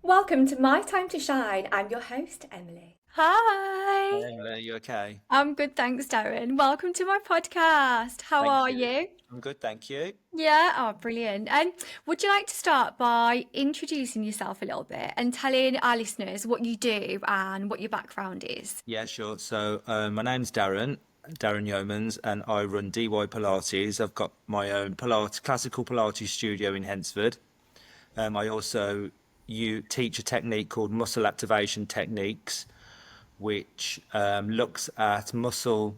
Welcome to My Time to Shine. I'm your host, Emily. Hi. Hey, Emily, you okay? I'm good, thanks, Darren. Welcome to my podcast. How Thank are you. you? I'm good, thank you. Yeah, oh, brilliant. And would you like to start by introducing yourself a little bit and telling our listeners what you do and what your background is? Yeah, sure. So, my name's Darren Yeomans, and I run DY Pilates. I've got my own classical Pilates studio in Hensford. I also teach a technique called muscle activation techniques, which looks at muscle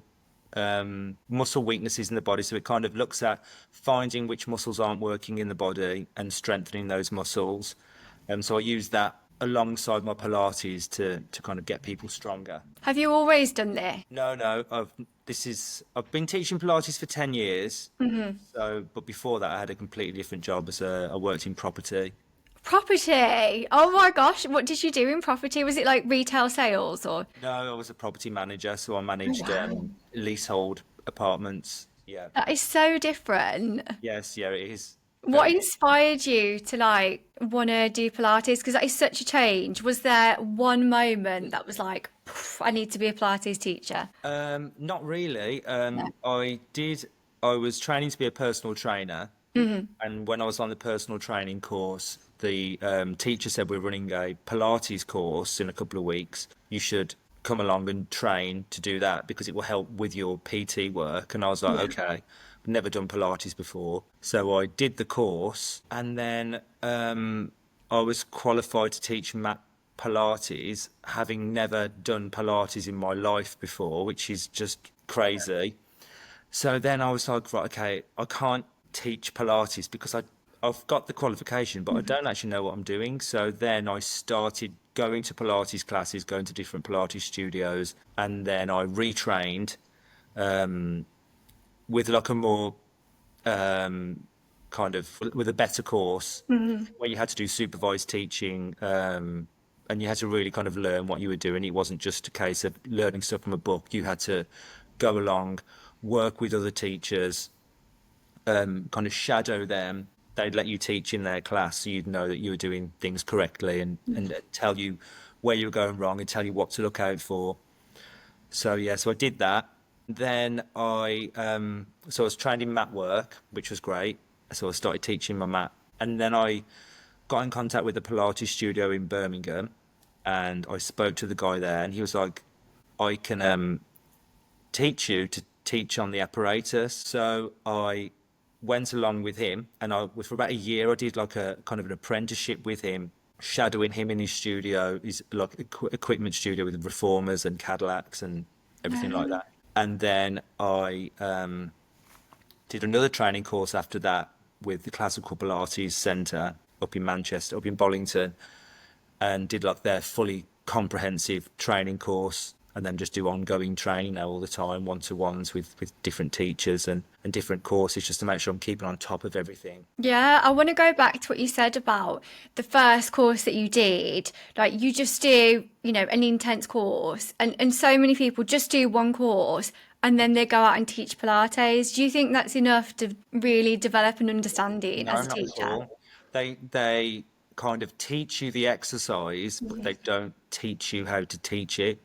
weaknesses in the body. So it kind of looks at finding which muscles aren't working in the body and strengthening those muscles. So I use that alongside my Pilates to kind of get people stronger. Have you always done this? No, I've been teaching Pilates for 10 years. So, but before that, I had a completely different job I worked in property. Property. Oh my gosh, what did you do in property? Was it like retail sales or? No, I was a property manager, so I Oh, managed wow. leasehold apartments. Yeah. That is so different. Yes, yeah, it is What very. inspired you to like want to do Pilates? Because that is such a change. Was there one moment that was like, "Poof, I need to be a Pilates teacher"? Not really. No. I was training to be a personal trainer, and when I was on the personal training course, the teacher said we're running a Pilates course in a couple of weeks. You should come along and train to do that because it will help with your PT work. And I was like, Yeah. okay, I've never done Pilates before, so I did the course, and then I was qualified to teach mat Pilates, having never done Pilates in my life before, which is just crazy. So then I was like, right, okay, I can't teach Pilates because I've got the qualification, but I don't actually know what I'm doing. So then I started going to Pilates classes, going to different Pilates studios, and then I retrained with like a more kind of with a better course where you had to do supervised teaching, and you had to really kind of learn what you were doing. It wasn't just a case of learning stuff from a book. You had to go along, work with other teachers, kind of shadow them. They'd let you teach in their class so you'd know that you were doing things correctly, and tell you where you were going wrong and tell you what to look out for. So yeah, so I did that. Then I was trained in mat work, which was great. So I started teaching my mat, and then I got in contact with the Pilates studio in Birmingham, and I spoke to the guy there, and he was like, "I can teach you to teach on the apparatus." So I went along with him, and for about a year, I did like a kind of an apprenticeship with him, shadowing him in his studio, his like equipment studio with reformers and Cadillacs and everything like Um, that. And then I did another training course after that with the Classical Pilates Centre up in Manchester, up in Bollington, and did like their fully comprehensive training course, and then just do ongoing training now all the time, one-to-ones with different teachers and different courses, just to make sure I'm keeping on top of everything. Yeah, I want to go back to what you said about the first course that you did. Like you just do, an intense course and so many people just do one course and then they go out and teach Pilates. Do you think that's enough to really develop an understanding No, as a not at teacher? all. They kind of teach you the exercise, but they don't teach you how to teach it.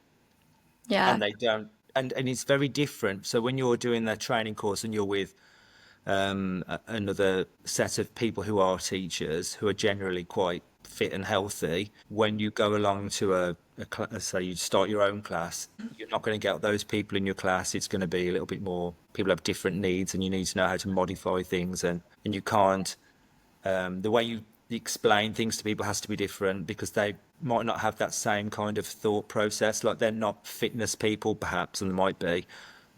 Yeah. And they don't and it's very different. So when you're doing their training course and you're with another set of people who are teachers who are generally quite fit and healthy, when you go along to say you start your own class, you're not going to get those people in your class. It's going to be a little bit more, people have different needs, and you need to know how to modify things, and you can't the way you explain things to people has to be different because they might not have that same kind of thought process. Like they're not fitness people, perhaps, and they might be.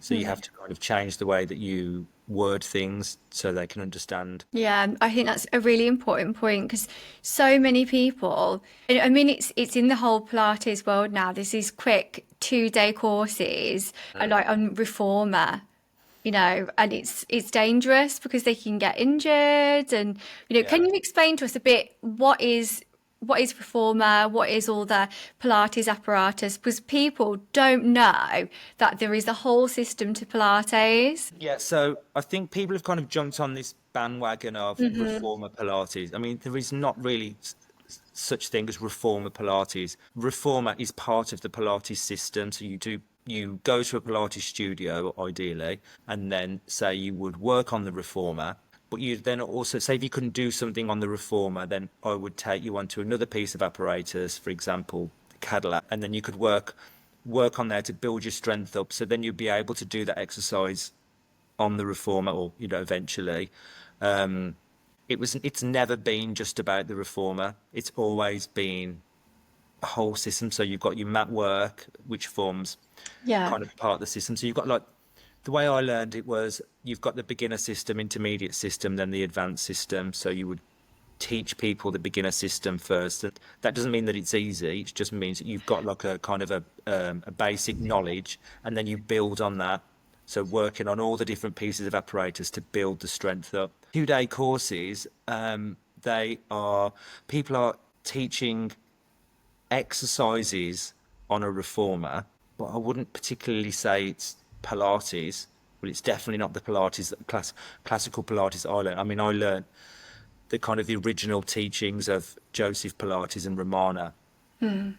So you have to kind of change the way that you word things so they can understand. Yeah, I think that's a really important point because so many people, and I mean, it's in the whole Pilates world now. There's these quick 2-day courses, like on reformer, and it's dangerous because they can get injured. And can Yeah. you explain to us a bit what is reformer, what is all the Pilates apparatus? Because people don't know that there is a whole system to Pilates. Yeah, so I think people have kind of jumped on this bandwagon of reformer Pilates. I mean, there is not really. such thing as reformer Pilates. Reformer is part of the Pilates system. So you go to a Pilates studio ideally, and then say you would work on the reformer. But you then also say if you couldn't do something on the reformer, then I would take you onto another piece of apparatus, for example, the Cadillac, and then you could work on there to build your strength up. So then you'd be able to do that exercise on the reformer, or eventually. It's never been just about the reformer. It's always been a whole system. So you've got your mat work, which forms Yeah. kind of part of the system. So you've got, like, the way I learned it was you've got the beginner system, intermediate system, then the advanced system. So you would teach people the beginner system first. And that doesn't mean that it's easy. It just means that you've got like a kind of a basic knowledge, and then you build on that. So working on all the different pieces of apparatus to build the strength up. 2-day courses, people are teaching exercises on a reformer, but I wouldn't particularly say it's Pilates. Well, it's definitely not the Pilates, classical Pilates I learned. I mean, I learned the kind of the original teachings of Joseph Pilates and Romana. And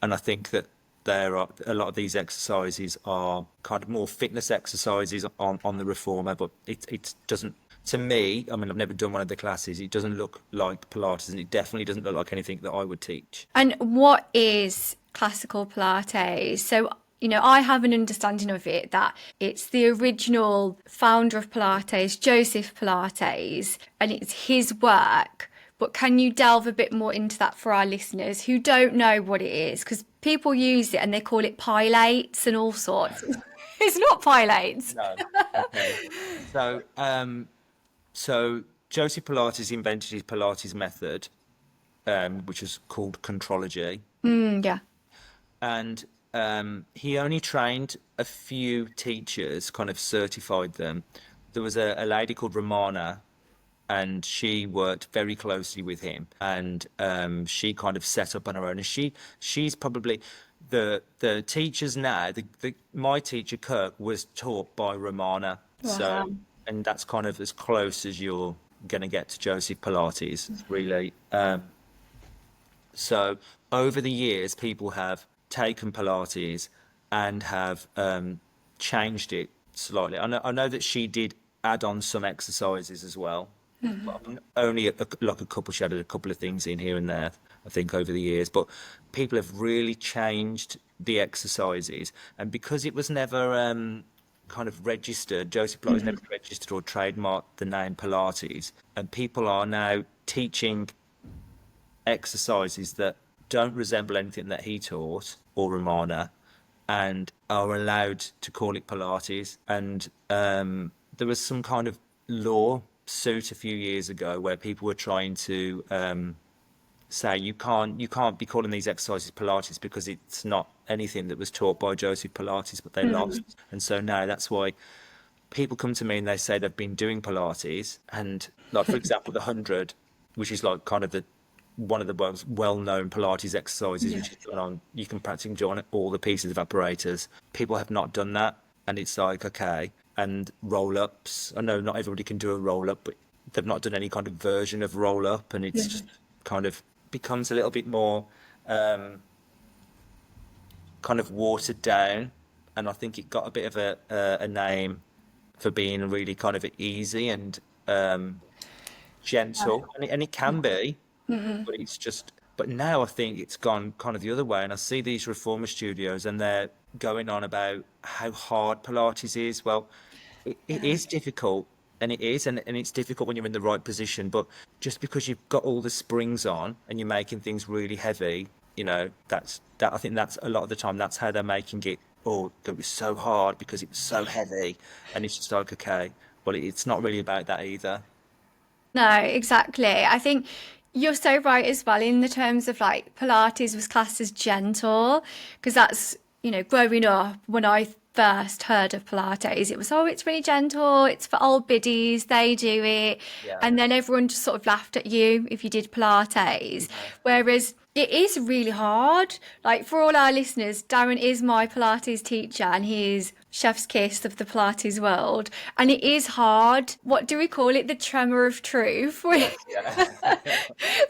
I think that there are a lot of these exercises are kind of more fitness exercises on the reformer, but it doesn't, to me, I mean, I've never done one of the classes, it doesn't look like Pilates, and it definitely doesn't look like anything that I would teach. And what is classical Pilates? So, I have an understanding of it that it's the original founder of Pilates, Joseph Pilates, and it's his work. But can you delve a bit more into that for our listeners who don't know what it is? Because people use it and they call it pilates and all sorts. It's not pilates. No. Okay. So Joseph Pilates invented his Pilates method, which is called contrology. Yeah. And he only trained a few teachers, kind of certified them. There was a lady called Romana, and she worked very closely with him, and she kind of set up on her own. And she's probably the teachers now. My teacher Kirk was taught by Romana. Wow. So, and that's kind of as close as you're going to get to Joseph Pilates, really. So over the years, people have taken Pilates and have changed it slightly. I know that she did add on some exercises as well. But only like a couple. She added a couple of things in here and there, I think, over the years. But people have really changed the exercises, and because it was never kind of registered, Joseph Pilates never registered or trademarked the name Pilates, and people are now teaching exercises that don't resemble anything that he taught or Romana, and are allowed to call it Pilates. And there was some kind of law suit a few years ago where people were trying to say you can't be calling these exercises Pilates because it's not anything that was taught by Joseph Pilates, but they lost. And so now that's why people come to me and they say they've been doing Pilates, and like, for example, the 100, which is like kind of one of the most well-known Pilates exercises, which is done on, you can practically do on all the pieces of apparatus. People have not done that, and it's like, okay. And roll-ups, I know not everybody can do a roll-up, but they've not done any kind of version of roll-up, and it's just kind of becomes a little bit more kind of watered down. And I think it got a bit of a name for being really kind of easy and gentle, and it can be, but it's just. But now I think it's gone kind of the other way, and I see these reformer studios, and they're going on about how hard Pilates is. Well, it is difficult, and it's difficult when you're in the right position. But just because you've got all the springs on and you're making things really heavy, I think that's a lot of the time that's how they're making it. Oh, it was so hard because it was so heavy, and it's just like, okay, well, it's not really about that either. No, exactly. I think you're so right as well in the terms of like Pilates was classed as gentle, because that's, growing up when I first heard of Pilates, it was, it's really gentle, it's for old biddies, they do it. Yeah. And then everyone just sort of laughed at you if you did Pilates. Whereas it is really hard. Like, for all our listeners, Darren is my Pilates teacher, and he is chef's kiss of the Pilates world. And it is hard. What do we call it? The tremor of truth. Yes, yeah.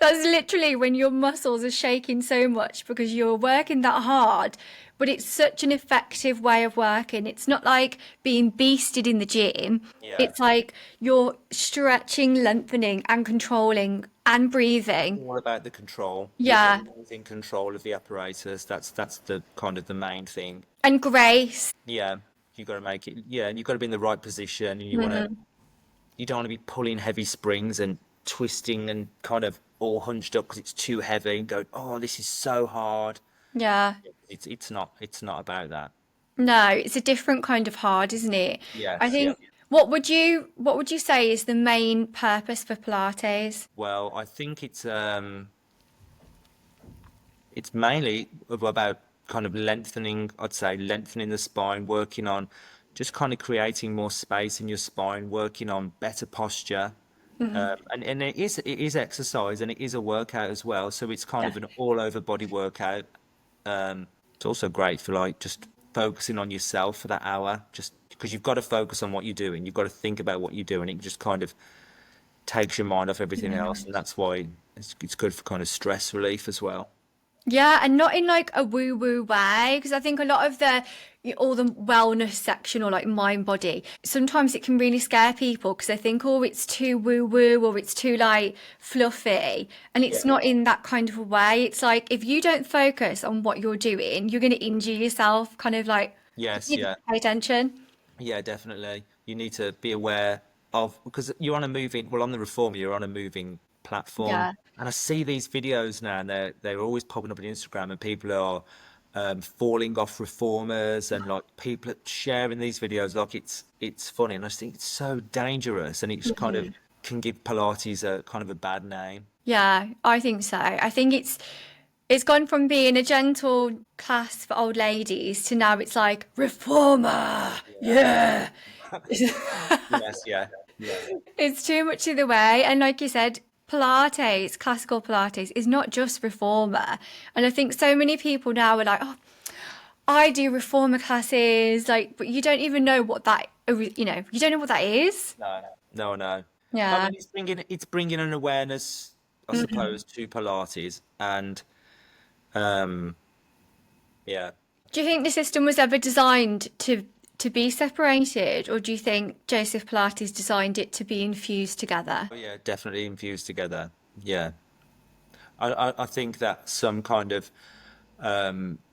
That's literally when your muscles are shaking so much because you're working that hard. But it's such an effective way of working. It's not like being beasted in the gym. Yeah. It's like you're stretching, lengthening, and controlling and breathing. All about the control. You're Yeah. always in control of the apparatus. That's the kind of the main thing. And grace. Yeah. You got to make it. Yeah, and you got to be in the right position, and you don't want to be pulling heavy springs and twisting and kind of all hunched up because it's too heavy and go, oh, this is so hard. Yeah. It's not about that. No, it's a different kind of hard, isn't it? I Yes, yeah. think what would you say is the main purpose for Pilates? Well, I think it's mainly about kind of lengthening, I'd say lengthening the spine, working on just kind of creating more space in your spine, working on better posture. And it is exercise and it is a workout as well. So it's kind Yeah. of an all over body workout. It's also great for like just focusing on yourself for that hour, just because you've got to focus on what you're doing. You've got to think about what you're doing. It just kind of takes your mind off everything else, and that's why it's good for kind of stress relief as well. Yeah, and not in like a woo-woo way, because I think a lot of all the wellness section or like mind body, sometimes it can really scare people because they think, oh, it's too woo-woo or it's too like fluffy. And it's Yeah. not in that kind of a way. It's like if you don't focus on what you're doing, you're going to injure yourself, kind of like Yes, you need to yeah, pay attention. yeah, definitely. You need to be aware of because you're on a moving, well, on the reformer, you're on a moving platform. Yeah. And I see these videos now, and they're always popping up on Instagram, and people are falling off reformers, and like people are sharing these videos like it's funny, and I just think it's so dangerous, and it's kind of can give Pilates a kind of a bad name. Yeah, I think so. I think it's gone from being a gentle class for old ladies to now it's like reformer. Yeah. Yes, yeah, yeah. It's too much of the way. And like you said, Pilates, classical Pilates, is not just reformer. And I think so many people now are like, oh, I do reformer classes, like, but you don't even know what that, you don't know what that is. No, no, no. I Yeah. mean, it's bringing an awareness, I suppose, to Pilates, and um, yeah. Do you think the system was ever designed to be separated, or do you think Joseph Pilates designed it to be infused together? Oh, yeah, definitely infused together. Yeah, I think that some kind of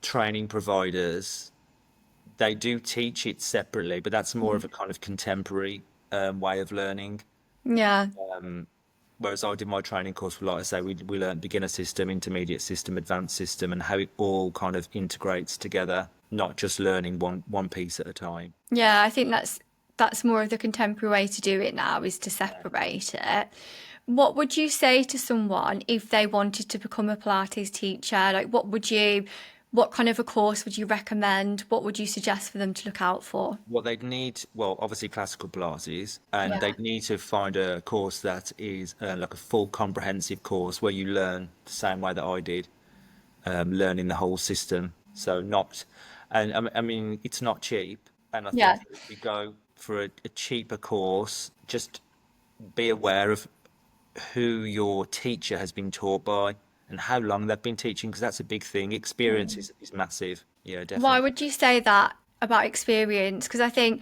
training providers they do teach it separately, but that's more of a kind of contemporary way of learning. Yeah. Whereas I did my training course, like I say, we learned beginner system, intermediate system, advanced system, and how it all kind of integrates together, not just learning one piece at a time. Yeah, I think that's more of the contemporary way to do it now is to separate it. What would you say to someone if they wanted to become a Pilates teacher? Like what kind of a course would you recommend? What would you suggest for them to look out for? What they'd need, well, obviously classical Pilates, and Yeah. they'd need to find a course that is like a full comprehensive course where you learn the same way that I did, learning the whole system. So not, and I mean, it's not cheap. And I Yeah. think if you go for a cheaper course, just be aware of who your teacher has been taught by and how long they've been teaching, because that's a big thing. Experience is massive. Yeah, Why definitely. would you say that about experience? Because I think,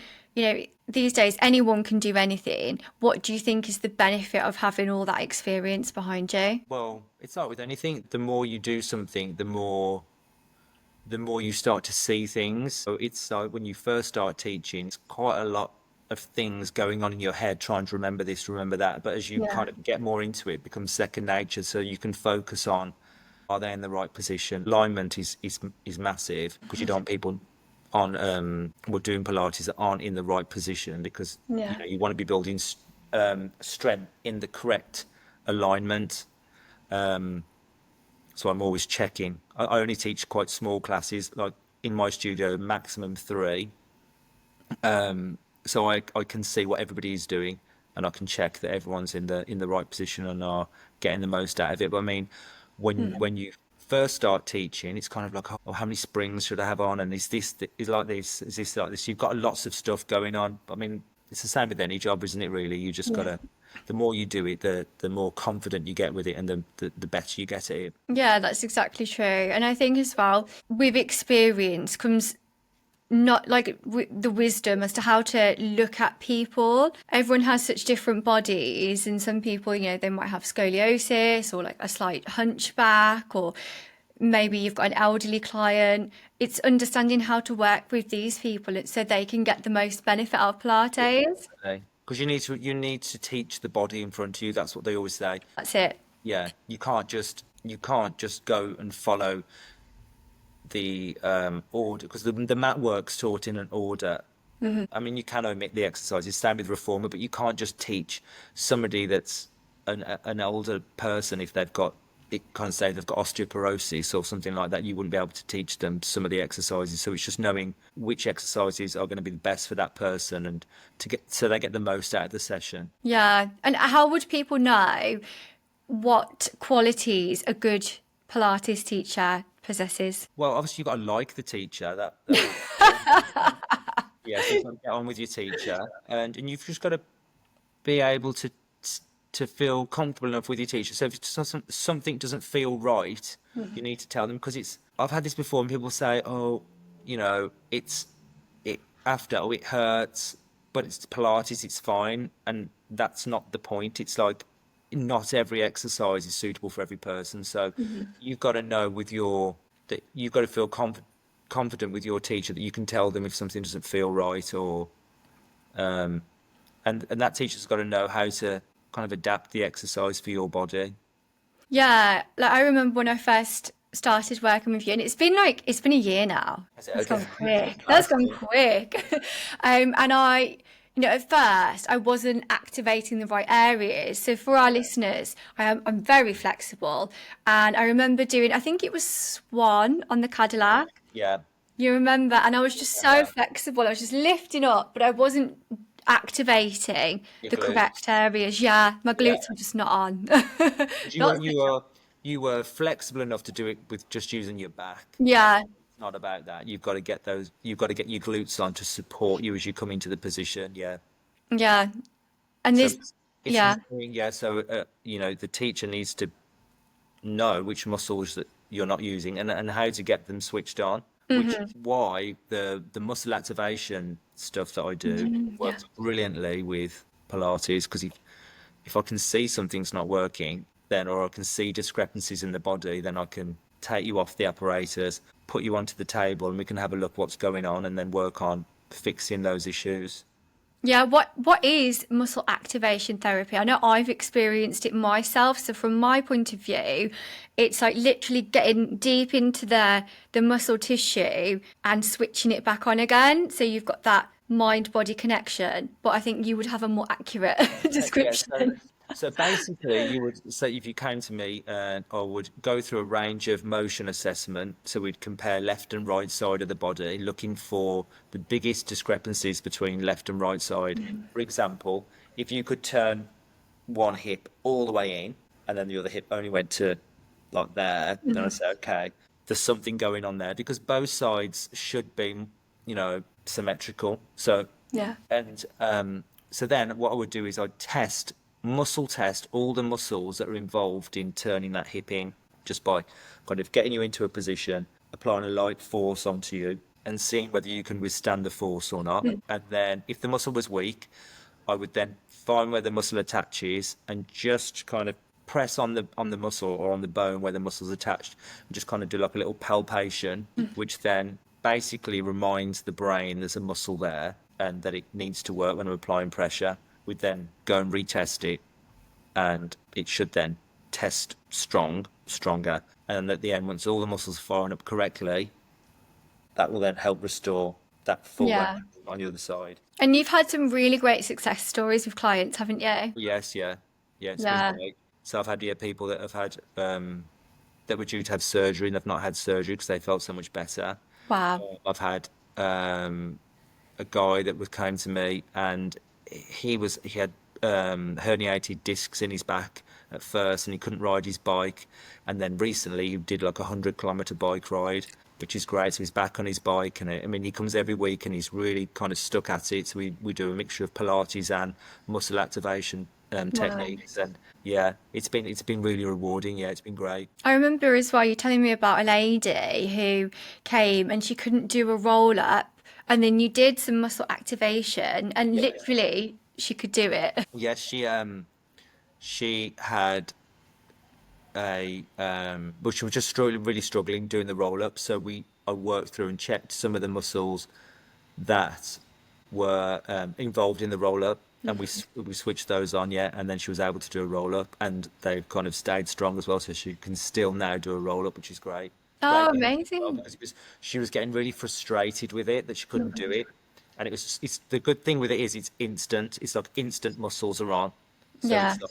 these days anyone can do anything. What do you think is the benefit of having all that experience behind you? Well, it's like with anything, the more you do something, the more you start to see things. So it's like when you first start teaching, it's quite a lot of things going on in your head, trying to remember this, remember that. But as you Yeah. kind of get more into it, it becomes second nature. So you can focus on are they in the right position? Alignment is massive because you don't want people on well doing Pilates that aren't in the right position because Yeah. you want to be building strength in the correct alignment. So I'm always checking. I only teach quite small classes, like in my studio, maximum three. So I can see what everybody is doing, and I can check that everyone's in the right position and are getting the most out of it. But I mean, when you first start teaching, it's kind of like, oh, how many springs should I have on? And is this is like this? Is this like this? You've got lots of stuff going on. I mean, it's the same with any job, isn't it? Really, you just Yeah. gotta. The more you do it, the more confident you get with it, and the better you get at it. Yeah, that's exactly true. And I think as well, with experience comes not like the wisdom as to how to look at people. Everyone has such different bodies, and some people, they might have scoliosis or like a slight hunchback, or maybe you've got an elderly client. It's understanding how to work with these people so they can get the most benefit out of Pilates. Because you need to teach the body in front of you. That's what they always say. That's it. Yeah, you can't just go and follow the order, because the mat work's taught in an order. I mean, you can omit the exercises, same with reformer, but you can't just teach somebody that's an older person if they've got it. Kind of say they've got osteoporosis or something like that. You wouldn't be able to teach them some of the exercises. So it's just knowing which exercises are going to be the best for that person, and to get so they get the most out of the session. Yeah. And how would people know what qualities a good Pilates teacher possesses? Well, obviously you've got to like the teacher. Yeah, so you've got to get on with your teacher, and you've just got to be able to feel comfortable enough with your teacher. So if something doesn't feel right, you need to tell them, because it's. I've had this before, and people say, "Oh, it hurts, but it's Pilates, it's fine," and that's not the point. It's like not every exercise is suitable for every person. So you've got to know that you've got to feel confident with your teacher, that you can tell them if something doesn't feel right, or and that teacher's got to know how to kind of adapt the exercise for your body. Yeah, like I remember when I first started working with you, and it's been a year now. I said, That's gone okay. quick. That's gone quick. And at first I wasn't activating the right areas. So for our listeners, I'm very flexible, and I remember doing, I think it was Swan on the Cadillac. Yeah, You remember? And I was just so flexible. I was just lifting up, but I wasn't activating your the glutes. correct areas. Yeah, my Yeah, glutes were just not on. but you were Not you so- were you were flexible enough to do it with just using your back. yeah, It's not about that. You've got to get those. You've got to get your glutes on to support you as you come into the position. Yeah. yeah. And So this, it's yeah, knowing, yeah. So the teacher needs to know which muscles that you're not using, and how to get them switched on. Which is why the muscle activation stuff that I do yeah, works brilliantly with Pilates, because if I can see something's not working, then, or I can see discrepancies in the body, then I can take you off the apparatus, put you onto the table, and we can have a look what's going on, and then work on fixing those issues. yeah. What is muscle activation therapy? I know I've experienced it myself. So from my point of view, it's like literally getting deep into the muscle tissue and switching it back on again. So you've got that mind body connection. But I think you would have a more accurate Yeah, so description. so basically, you would say, if you came to me, I would go through a range of motion assessment. So we'd compare left and right side of the body, looking for the biggest discrepancies between left and right side. For example, if you could turn one hip all the way in, and then the other hip only went to like there, then I say, okay, there's something going on there, because both sides should be, symmetrical. So Yeah. and so then what I would do is I'd muscle test all the muscles that are involved in turning that hip in, just by kind of getting you into a position, applying a light force onto you, and seeing whether you can withstand the force or not. And then if the muscle was weak, I would then find where the muscle attaches, and just kind of press on the muscle, or on the bone where the muscle's attached, and just kind of do like a little palpation, which then basically reminds the brain there's a muscle there and that it needs to work when I'm applying pressure. We'd then go and retest it, and it should then test stronger. And at the end, once all the muscles are firing up correctly, that will then help restore that full range Yeah. on the other side. And you've had some really great success stories with clients, haven't you? Yes, yeah, it's been Yeah. great. So I've had, yeah, people that have had that were due to have surgery, and they've not had surgery because they felt so much better. Wow. I've had a guy that came to me, and he had herniated discs in his back, at first, and he couldn't ride his bike. And then recently he did like a 100-kilometer bike ride, which is great. So he's back on his bike, and I mean, he comes every week and he's really kind of stuck at it. So we do a mixture of Pilates and muscle activation Wow. techniques, and yeah, it's been really rewarding. Yeah, it's been great. I remember as well you telling me about a lady who came and she couldn't do a roll up, and then you did some muscle activation, and Yeah. literally she could do it. Yes, she had but she was just really struggling doing the roll up. So I worked through and checked some of the muscles that were involved in the roll up, and we switched those on, yeah, and then she was able to do a roll up, and they've kind of stayed strong as well, so she can still now do a roll up, which is great. Oh, Great for her as well, amazing. because she was getting really frustrated with it that she couldn't do it, and it's the good thing with it is it's instant. It's like instant muscles are on, so Yeah. it's like,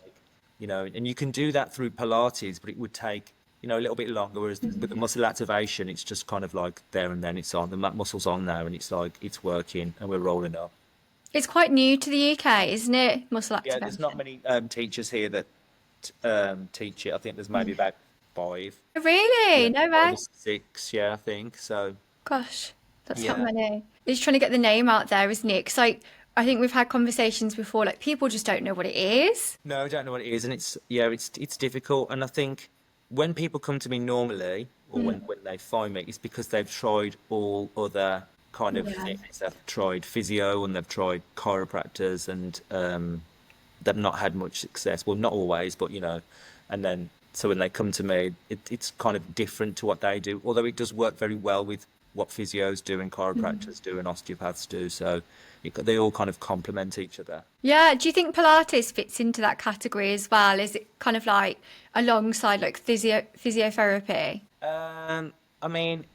and you can do that through Pilates, but it would take, a little bit longer. Whereas with the muscle activation, it's just kind of like there and then it's on. The muscle's on now, and it's like it's working, and we're rolling up. It's quite new to the UK, isn't it? Muscle Yeah, there's not activation. many teachers here that teach it. I think there's maybe about five. Really? Yeah, No five way. or six. Yeah, I think so. Gosh, that's not Yeah. many. It's trying to get the name out there, isn't it? Because I think we've had conversations before, like people just don't know what it is. No, I don't know what it is, and it's difficult. And I think when people come to me normally, or when they find me, it's because they've tried all other kind of Yeah. things. They've tried physio and they've tried chiropractors, and they've not had much success. Well, not always, but and then so when they come to me, it's kind of different to what they do. Although it does work very well with what physios do and chiropractors do and osteopaths do. So they all kind of complement each other. Yeah. Do you think Pilates fits into that category as well? Is it kind of like alongside like physiotherapy? I mean,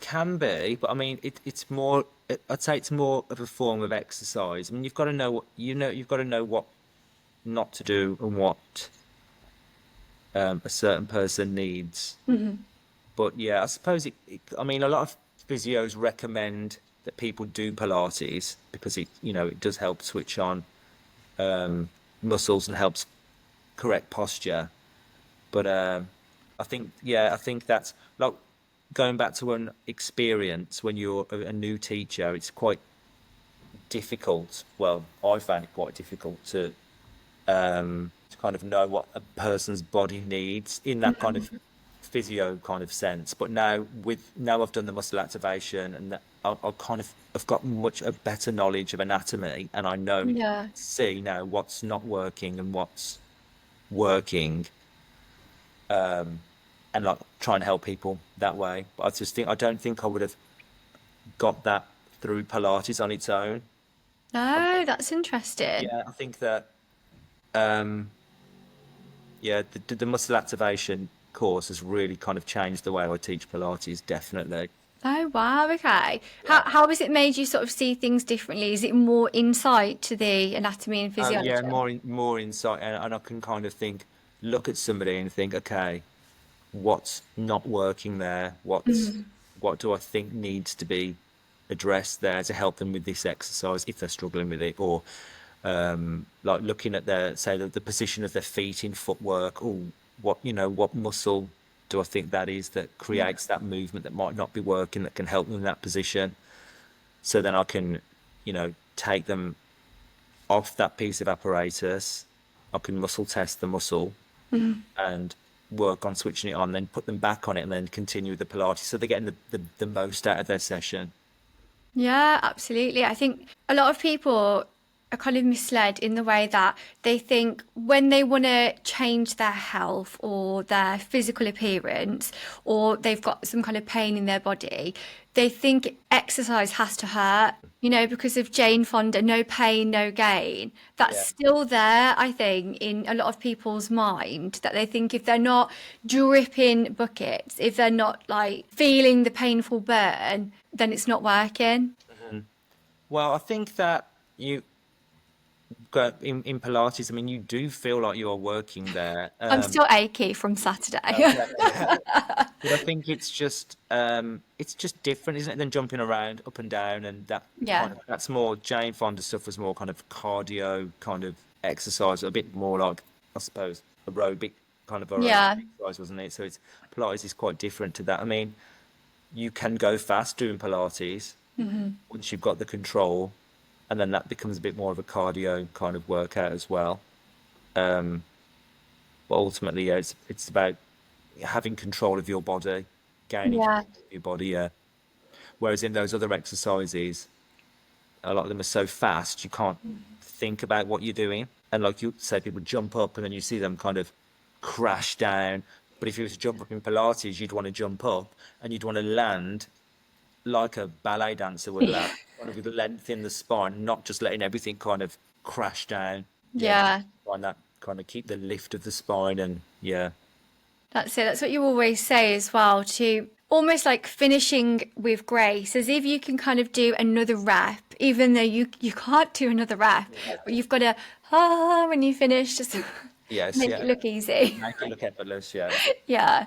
can be, but I mean, it's more. I'd say it's more of a form of exercise. I mean, you've got to know what You've got to know what not to do and what a certain person needs. But yeah, I suppose I mean, a lot of physios recommend that people do Pilates because it does help switch on muscles and helps correct posture. But I think that's like going back to an experience when you're a new teacher. It's quite difficult. Well, I found it quite difficult to kind of know what a person's body needs in that kind of physio kind of sense. But now I've done the muscle activation, and I kind of I've got much a better knowledge of anatomy, and I know Yeah. see now what's not working and what's working, and like try and help people that way. But I don't think I would have got that through Pilates on its own. No, that's interesting. Yeah, I think that yeah, the muscle activation course has really kind of changed the way I teach Pilates, definitely. Oh, wow. Okay. Yeah. How has it made you sort of see things differently? Is it more insight to the anatomy and Yeah, physiology? more insight, and I can kind of look at somebody and think, okay, what's not working there? What do I think needs to be addressed there to help them with this exercise if they're struggling with it, or like looking at the position of their feet in footwork, or what muscle do I think that is that creates that movement that might not be working that can help them in that position. So then I can, take them off that piece of apparatus. I can muscle test the muscle and work on switching it on, then put them back on it, and then continue the Pilates. So they're getting the most out of their session. Yeah, absolutely. I think a lot of people are kind of misled in the way that they think when they want to change their health or their physical appearance, or they've got some kind of pain in their body, they think exercise has to hurt, because of Jane Fonda, no pain, no gain. That's Yeah. still there, I think, in a lot of people's mind, that they think if they're not dripping buckets, if they're not like feeling the painful burn, then it's not working. Well, I think that you got in Pilates. I mean, you do feel like you are working there. I'm still achy from Saturday. Okay. But I think it's just different, isn't it, than jumping around up and down, and Yeah. that's more Jane Fonda stuff was more kind of cardio kind of exercise, a bit more like, I suppose, aerobic kind of aerobic Yeah. exercise, wasn't it? So it's Pilates is quite different to that. I mean, you can go fast doing Pilates once you've got the control, and then that becomes a bit more of a cardio kind of workout as well. Um, but ultimately, yeah, it's about having control of your body, gaining Yeah. control of your body. Yeah. Whereas in those other exercises, a lot of them are so fast you can't think about what you're doing. And like you say, people jump up and then you see them kind of crash down. But if you were to jump up in Pilates, you'd want to jump up and you'd want to land like a ballet dancer would land, kind of with length in the spine, not just letting everything kind of crash down. Yeah, Yeah. find that kind of keep the lift of the spine and yeah, That's it. That's what you always say as well, to almost like finishing with grace, as if you can kind of do another rep, even though you can't do another rep, but you've got to, when you finish, just yes, make it yeah, look easy. make it look effortless. Yeah, Yeah.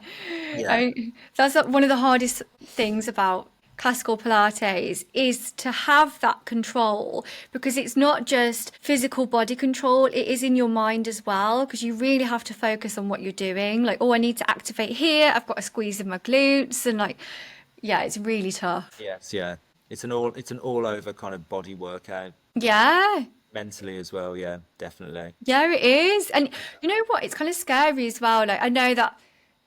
yeah, That's one of the hardest things about classical Pilates is to have that control, because it's not just physical body control, it is in your mind as well, because you really have to focus on what you're doing. Like, oh, I need to activate here, I've got to squeeze in my glutes, and like, yeah, it's really tough. yes, yeah. It's an all over kind of body workout Yeah. mentally as well. Yeah, definitely. Yeah, it is. And you know what? It's kind of scary as well. Like, I know that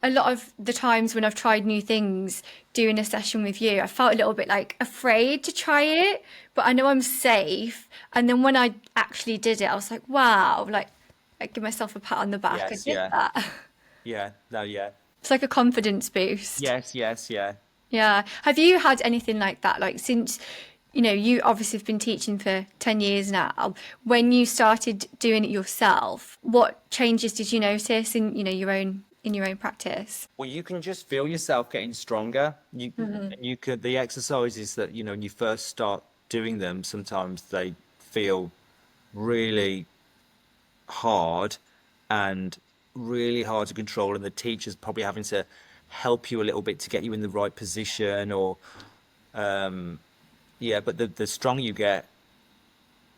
a lot of the times when I've tried new things, doing a session with you, I felt a little bit like afraid to try it, but I know I'm safe. And then when I actually did it, I was like, wow, like I give myself a pat on the back. I Yes, did yeah, that. yeah, no, yeah, It's like a confidence boost. yes, yes, yeah. Yeah. Have you had anything like that? Like since, you obviously have been teaching for 10 years now. When you started doing it yourself, what changes did you notice in, your own practice? Well, you can just feel yourself getting stronger. You could the exercises that when you first start doing them, sometimes they feel really hard and really hard to control, and the teacher's probably having to help you a little bit to get you in the right position, or yeah. But the stronger you get,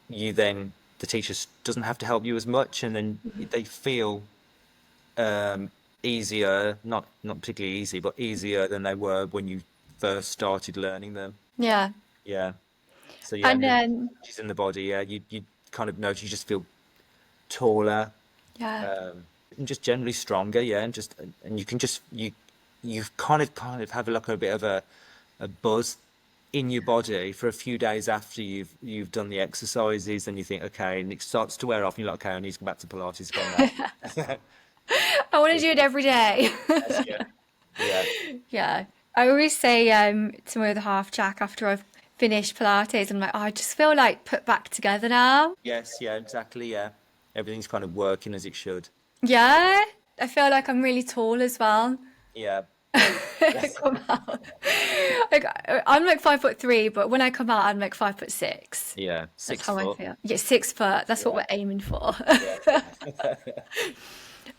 the teacher doesn't have to help you as much, and then they feel um, easier, not particularly easy, but easier than they were when you first started learning them. Yeah. Yeah. So yeah, And and the then, changes in the body, yeah, you kind of notice you just feel taller, yeah. and just generally stronger, yeah, and you can just you kind of have like a bit of a buzz in your body for a few days after you've done the exercises, and you think, okay, and it starts to wear off, and you're like, okay, I need to go back to Pilates again now. I want to do it every day. Yes, yeah, yeah, Yeah. I always say to my other half, Jack, after I've finished Pilates, I'm like, oh, I just feel like put back together now. yes, yeah, exactly, yeah. Everything's kind of working as it should. Yeah. I feel like I'm really tall as well. Yeah, I come out. Like I'm like 5'3", but when I come out, I'm like 5'6". yeah, That's six how I foot. feel. Yeah, 6 foot. That's what Yeah, we're aiming for. yeah,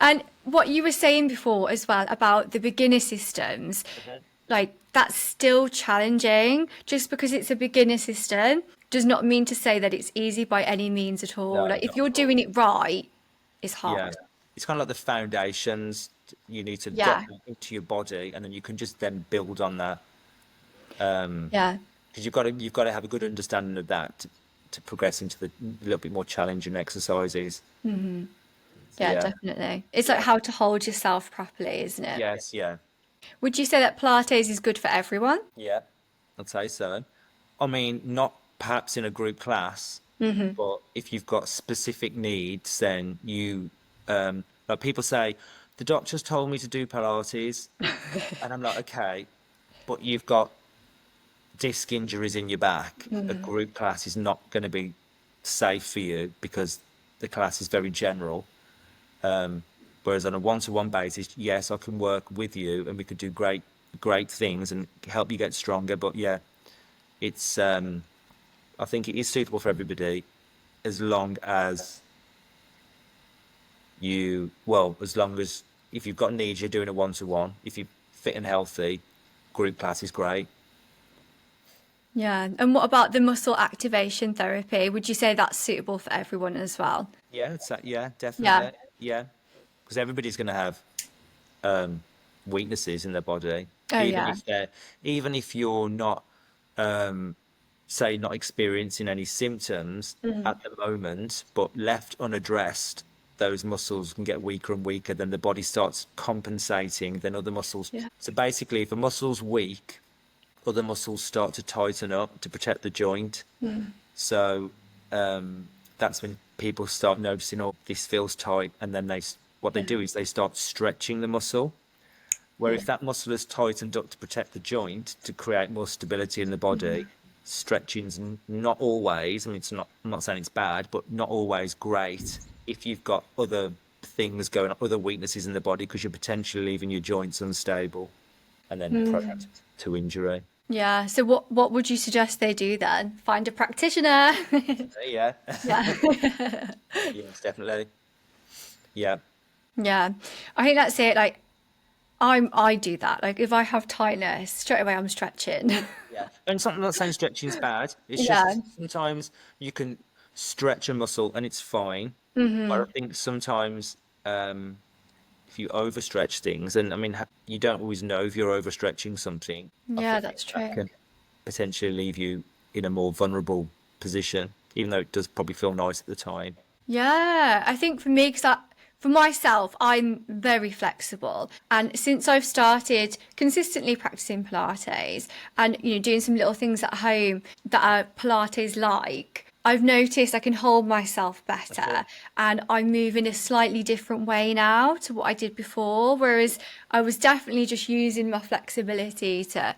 And what you were saying before as well about the beginner systems, like that's still challenging. Just because it's a beginner system does not mean to say that it's easy by any means at all. no, Like if not at you're all. doing it right, it's Yeah, hard. it's kind of like the foundations. You need to get Yeah. into your body, and then you can just then build on that. Yeah. Because you've got to have a good understanding of that to progress into the little bit more challenging exercises. So Yeah, yeah, definitely. It's like yeah, how to hold yourself properly, isn't it? yes, yeah, Would you say that Pilates is good for everyone? yeah. I'd say so. I mean, not perhaps in a group class, but if you've got specific needs, then like people say, the doctor's told me to do Pilates, and I'm like, okay, but you've got disc injuries in your back. A group class is not going to be safe for you because the class is very general. Whereas on a one-to-one basis, yes, I can work with you and we could do great things and help you get stronger. But yeah, it's I think it is suitable for everybody as long as as long as if you've got needs, you're doing a one-to-one. If you're fit and healthy, group class is great. Yeah. And what about the muscle activation therapy? Would you say that's suitable for everyone as well? Yeah, yeah, Yeah. definitely. Yeah. because everybody's going to have weaknesses in their body, Oh even yeah. if they're, even if you're not, say, not experiencing any symptoms at the moment, but left unaddressed, those muscles can get weaker and weaker. Then the body starts compensating. Then other muscles. Yeah. So basically, if a muscle's weak, other muscles start to tighten up to protect the joint. So that's when people start noticing, oh, this feels tight, and then what they do is they start stretching the muscle. Where if that muscle is tightened up to protect the joint to create more stability in the body, stretching's not always. I mean, it's not. I'm not saying it's bad, but not always great if you've got other things going on, other weaknesses in the body, because you're potentially leaving your joints unstable, and then prone to injury. Yeah. So what would you suggest they do then? Find a practitioner. Yeah. Yeah. Yes, definitely. Yeah. Yeah. I think that's it. Like I do that. Like if I have tightness, straight away I'm stretching. Yeah. And something, not saying stretching's bad. It's Yeah. just sometimes you can stretch a muscle and it's fine. But I think sometimes if you overstretch things, and I mean, you don't always know if you're overstretching something. I Yeah, think that's that true. can potentially leave you in a more vulnerable position, even though it does probably feel nice at the time. Yeah, I think for me, for myself, I'm very flexible, and since I've started consistently practicing Pilates and doing some little things at home that are Pilates like, I've noticed I can hold myself better, and I move in a slightly different way now to what I did before. Whereas I was definitely just using my flexibility to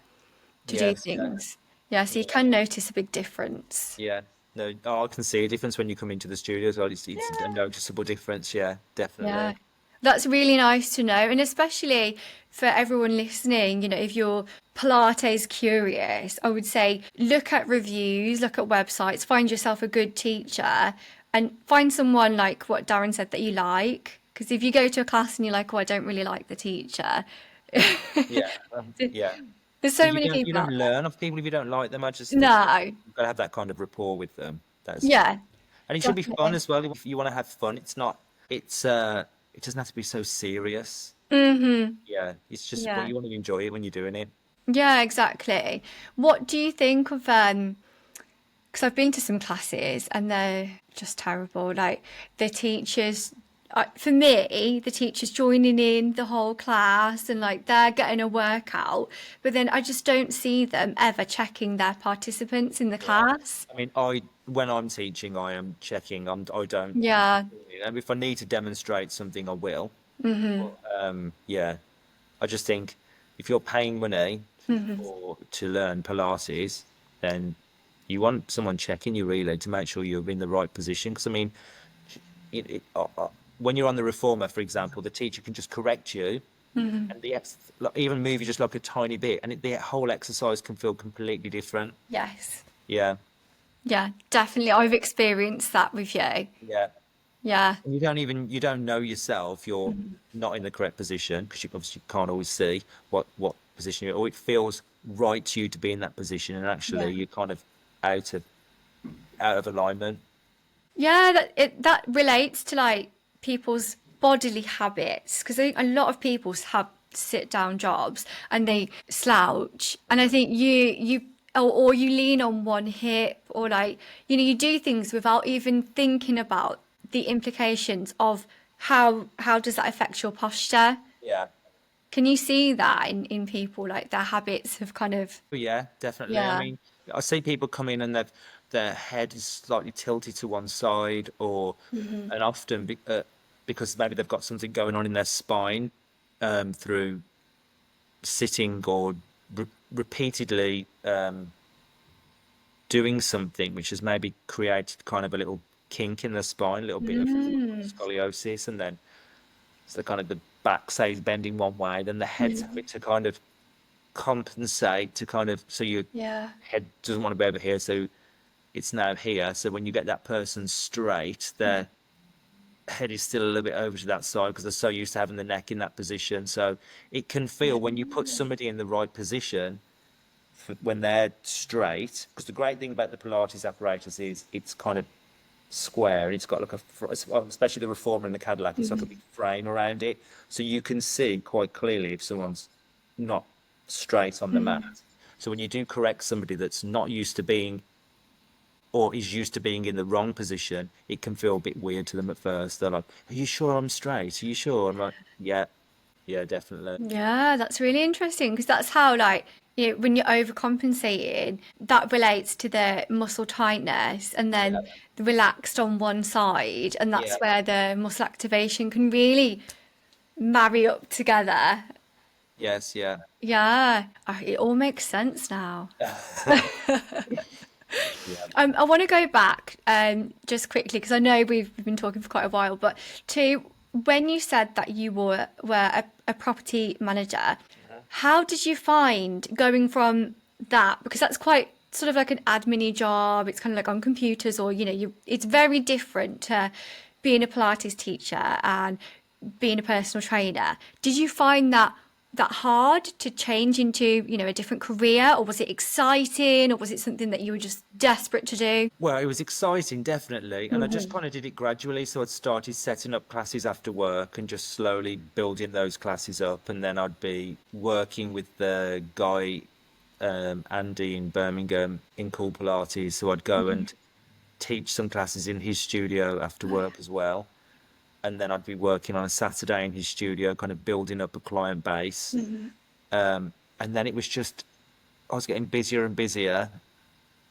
do Yes, yeah, things. Yeah, so you yeah, can notice a big difference. yeah. No, oh, I can see a difference when you come into the studio as well. It's a noticeable difference. Yeah, Yeah, definitely. that's really nice to know. And especially for everyone listening, if you're Pilates curious, I would say look at reviews, look at websites, find yourself a good teacher, and find someone like what Darren said that you like. Because if you go to a class and you're like, oh, I don't really like the teacher, Yeah, yeah. there's But so many you people don't out there. learn off people if you don't like them. I just think No, you've got to have that kind of rapport with them. That's yeah, And it should be fun definitely. as well. If you want to have fun, it's not. It's it doesn't have to be so serious. Yeah, it's just what Yeah. you want to enjoy it when you're doing it. Yeah, exactly. What do you think of because I've been to some classes and they're just terrible. Like the teachers, for me, the teachers joining in the whole class and like they're getting a workout, but then I just don't see them ever checking their participants in the Yeah. class. I mean, I when I'm teaching, I am checking. I don't. Yeah, If I need to demonstrate something, I will. But yeah, I just think if you're paying money to learn Pilates, then you want someone checking you really to make sure you're in the right position. Because I mean, when you're on the reformer, for example, the teacher can just correct you, and like, even move you just like a tiny bit, and the whole exercise can feel completely different. yes. Yeah, Yeah, definitely. I've experienced that with you. yeah. Yeah. And you don't know yourself. You're not in the correct position because you obviously can't always see what position you're. Or it feels right to you to be in that position, and Yeah. actually you're kind of out of out of alignment. Yeah, that relates to like people's bodily habits because I think a lot of people have sit down jobs and they slouch, and I think or you lean on one hip or like you do things without even thinking about the implications of how does that affect your posture. Yeah. Can you see that in people like their habits have kind of But yeah, definitely. I yeah. mean, I see people come in and their head is slightly tilted to one side, and often because maybe they've got something going on in their spine through sitting or repeatedly doing something which has maybe created kind of a little kink in the spine, a little bit of scoliosis, and then so kind of the back say is bending one way, then the head's having to kind of compensate to kind of so your Yeah. head doesn't want to be over here, so it's now here. So when you get that person straight, their head is still a little bit over to that side because they're so used to having the neck in that position. So it can feel when you put somebody in the right position when they're straight. Because the great thing about the Pilates apparatus is it's kind of square, and it's got like especially the reformer and the Cadillac, it's like a big frame around it, so you can see quite clearly if someone's not straight on the mat. So when you do correct somebody that's not used to being, or is used to being in the wrong position, it can feel a bit weird to them at first. They're like, "Are you sure I'm straight? Are you sure?" I'm like, "Yeah, yeah, definitely." Yeah, that's really interesting because that's how, like, when you're overcompensating, that relates to the muscle tightness and Yeah, then the relaxed on one side, and yeah, that's where the muscle activation can really marry up together. yes, yeah. Yeah, it all makes sense now. Yeah. I want to go back just quickly because I know we've been talking for quite a while, but to when you said that you were a property manager, how did you find going from that? Because that's quite sort of like an admin job. It's kind of like on computers, or it's very different to being a Pilates teacher and being a personal trainer. Did you find that hard to change into, a different career, or was it exciting, or was it something that you were just desperate to do? Well, it was exciting, definitely. And I just kind of did it gradually. So I'd started setting up classes after work and just slowly building those classes up. And then I'd be working with the guy, Andy in Birmingham in Cool Pilates. So I'd go and teach some classes in his studio after work as well. And then I'd be working on a Saturday in his studio, kind of building up a client base. And then it was just, I was getting busier and busier.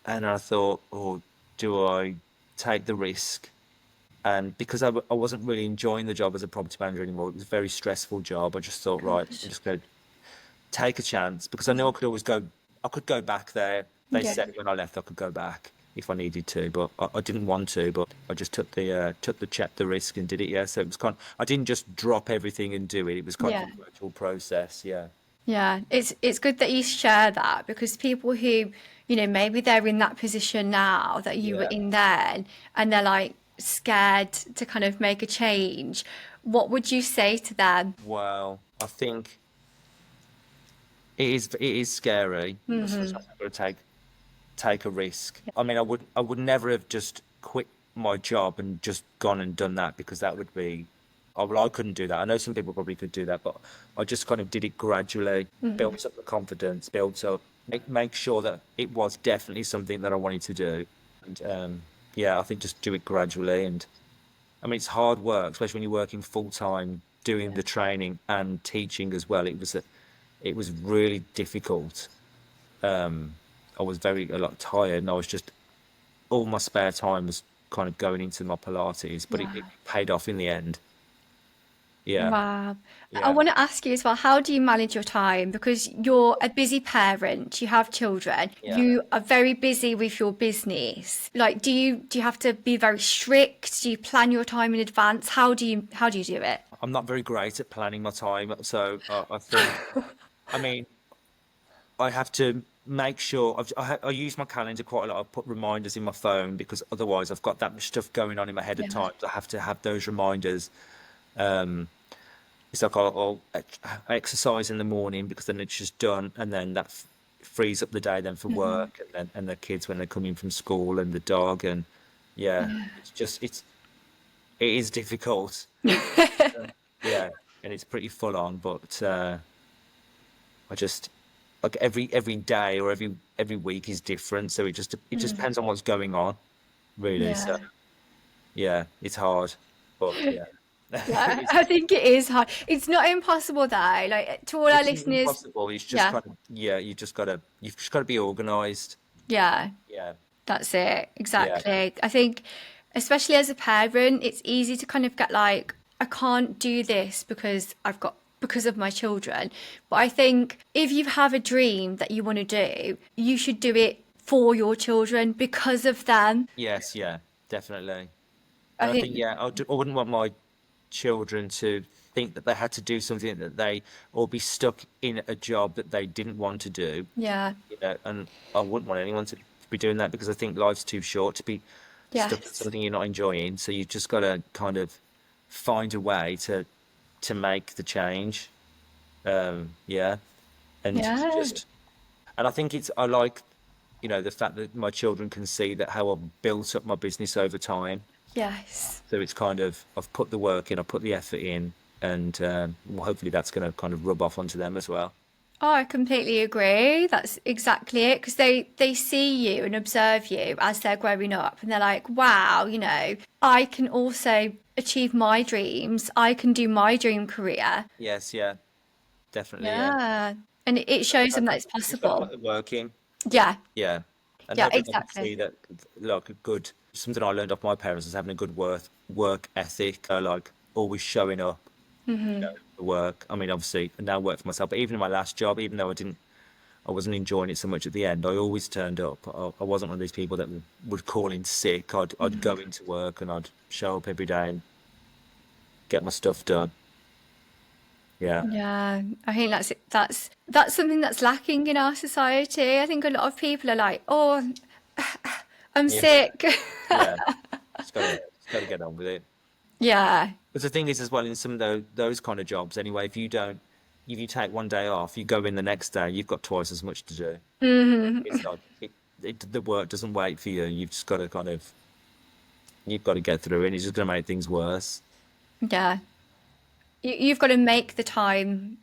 And I thought, oh, do I take the risk? And because I wasn't really enjoying the job as a property manager anymore, it was a very stressful job. I just thought, right, I'm just going to take a chance because I knew I could always go, I could go back there. They Yeah. said when I left, I could go back if I needed to, but I didn't want to. But I just took the risk and did it. Yeah, so it was I didn't just drop everything and do it. It was kind of Yeah. a gradual process. Yeah, Yeah, it's good that you share that because people who, maybe they're in that position now that you were yeah. in then, and they're like scared to kind of make a change. What would you say to them? Well, I think it is scary. Sometimes I've got to take a risk. I mean, I would never have just quit my job and just gone and done that because that would be, oh, well, I couldn't do that. I know some people probably could do that, but I just kind of did it gradually, built up the confidence, built up, make sure that it was definitely something that I wanted to do. And yeah, I think just do it gradually. And I mean, it's hard work, especially when you're working full time, doing the training and teaching as well. It was really difficult. I was a lot tired, and I was just all my spare time was kind of going into my Pilates, but it Wow. paid off in the end. Yeah, Wow. I yeah, want to ask you as well, how do you manage your time? Because you're a busy parent, you have children, yeah. you are very busy with your business. Like, do you have to be very strict? Do you plan your time in advance? How do you do it? I'm not very great at planning my time, so I think, I mean, I have to make sure I use my calendar quite a lot. I put reminders in my phone because otherwise I've got that much stuff going on in my head at Yeah. times. I have to have those reminders. It's like I'll exercise in the morning because then it's just done, and then that frees up the day then for work, and the kids when they come in from school, and the dog, and yeah, it is difficult. Yeah, and it's pretty full on, but I just like every day or every week is different, so it just depends on what's going on, really. So Yeah. yeah, it's hard, but yeah, Yeah, it's, I think it is hard. It's not impossible though. Like to all it our isn't listeners, impossible. It's just yeah, kind of yeah, you've just gotta be organized. yeah. Yeah, That's it, yeah, exactly. I think, especially as a parent, it's easy to kind of get like, I can't do this because of my children. But I think if you have a dream that you want to do, you should do it for your children because of them. yes, yeah, definitely. I And I think think, yeah, I wouldn't want my children to think that they had to do something that they or be stuck in a job that they didn't want to do. yeah, And I wouldn't want anyone to be doing that because I think life's too short to be stuck in yes, something you're not enjoying. So you've just got to kind of find a way to make the change. Yeah, and yeah, just and I think I like you know, the fact that my children can see that how I've built up my business over time. Yes. So it's kind of, I've put the work in, I've put the effort in, and well, hopefully that's going to kind of rub off onto them as well. Oh, I completely agree. That's exactly it. Because they see you and observe you as they're growing up, and they're like, wow, you know, I can also achieve my dreams. I can do my dream career. Yes, yeah, definitely, yeah. Yeah. And it shows them that it's Just got to possible. put the work in. Yeah. Yeah. And Yeah, hopefully they can exactly. see that, like, a good, something I learned off my parents is having a good work ethic, like always showing up, you know, for work. I mean, obviously, I now work for myself, but even in my last job, even though I wasn't enjoying it so much at the end, I always turned up. I wasn't one of these people that would call in sick. I'd go into work and I'd show up every day and get my stuff done. Yeah. Yeah, I think that's something that's lacking in our society. I think a lot of people are like, "Oh, I'm Yeah. sick." Yeah. Just gotta get on with it. Yeah, But the thing is, as well, in some of those kind of jobs, anyway, if you take one day off, you go in the next day, you've got twice as much to do. It's not, the work doesn't wait for you. You've just got to you've got to get through it. And it's just going to make things worse. yeah. You've got to make the time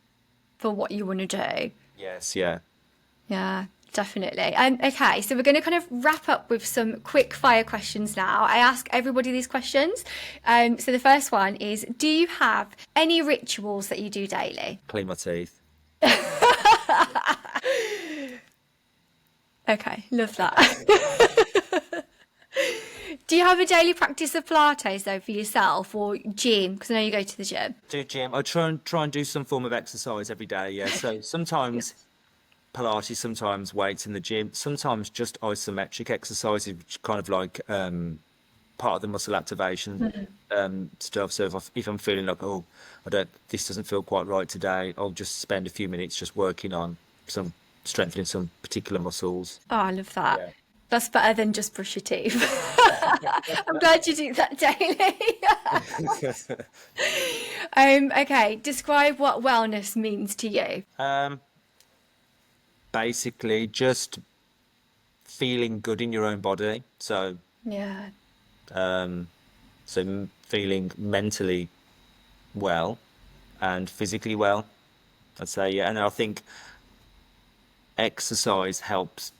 for what you want to do. Yes, yeah. Yeah, definitely. Okay, so we're going to kind of wrap up with some quick fire questions now. I ask everybody these questions. So the first one is, do you have any rituals that you do daily? Clean my teeth. Okay, love that. Do you have a daily practice of Pilates though for yourself or gym? Because I know you go to the gym. Do gym. I try and do some form of exercise every day. Yeah. So sometimes Yes. Pilates, sometimes weights in the gym, sometimes just isometric exercises, which kind of like part of the muscle activation stuff. So if I'm feeling like, oh, this doesn't feel quite right today, I'll just spend a few minutes just working on some strengthening some particular muscles. Oh, I love that. Yeah. That's better than just brush your teeth. I'm glad you do that daily. Okay, describe what wellness means to you. Basically, just feeling good in your own body. Yeah. Feeling mentally well and physically well, I'd say. Yeah. And I think exercise helps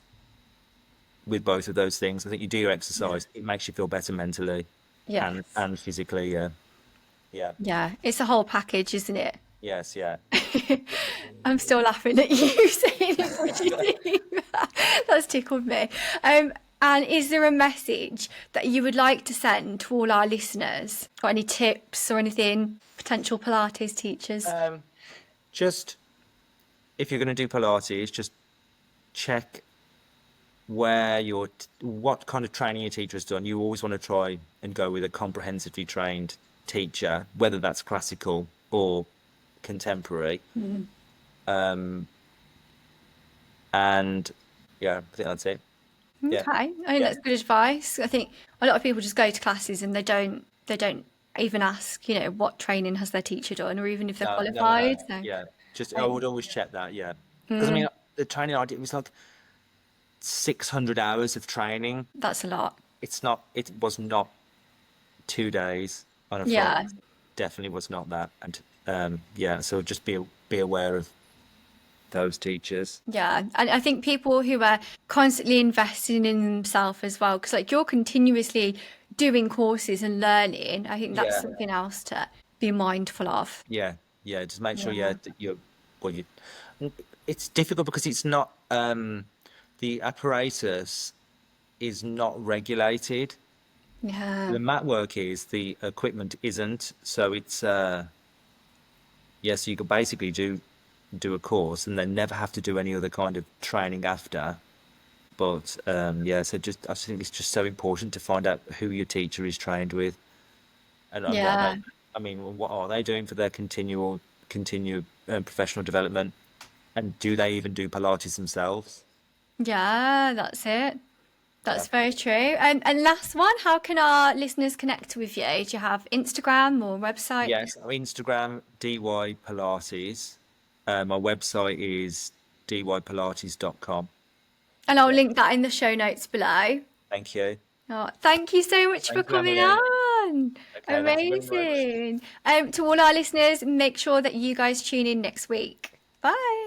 with both of those things. I think you do your Yeah. exercise, it makes you feel better mentally Yes. and physically. Yeah. Yeah. Yeah. It's a whole package, isn't it? Yes. Yeah. I'm still laughing at you saying brush your teeth. That's tickled me. And is there a message that you would like to send to all our listeners? Or any tips or anything? Potential Pilates teachers? Just if you're going to do Pilates, just check what kind of training your teacher has done. You always want to try and go with a comprehensively trained teacher, whether that's classical or contemporary. And yeah, I think that's it. Okay, Yeah. I think Yeah. that's good advice. I think a lot of people just go to classes and they don't even ask, what training has their teacher done, or even if they're No, no, no. qualified. So Yeah. Just I I, would always check that. Yeah. Because I mean, the training I did was like 600 hours of training. that's a lot. It was not 2 days on a Yeah, Friday. Definitely was not that. And yeah, so just be aware of those teachers. yeah, and I think people who are constantly investing in themselves as well, because like you're continuously doing courses and learning. I think that's Yeah. something else to be mindful of. Yeah. Yeah. Just make sure, Yeah, yeah, that well, it's difficult because it's not, the apparatus is not regulated. yeah, The mat work is, the equipment isn't. So it's, yeah, so you could basically do a course and then never have to do any other kind of training after. But yeah, so just I think it's just so important to find out who your teacher is trained with and what yeah, they, I mean, what are they doing for their continued professional development, and do they even do Pilates themselves? yeah. That's it. Yeah. That's very true. And last one, how can our listeners connect with you? Do you have Instagram or website? Yes, our Instagram DY Pilates. My website is dypilates.com. And I'll link that in the show notes below. Thank you. Oh, thank you so much for Thank you, coming Emily. on. Okay, thank you very much. Amazing. To all our listeners, make sure that you guys tune in next week. Bye.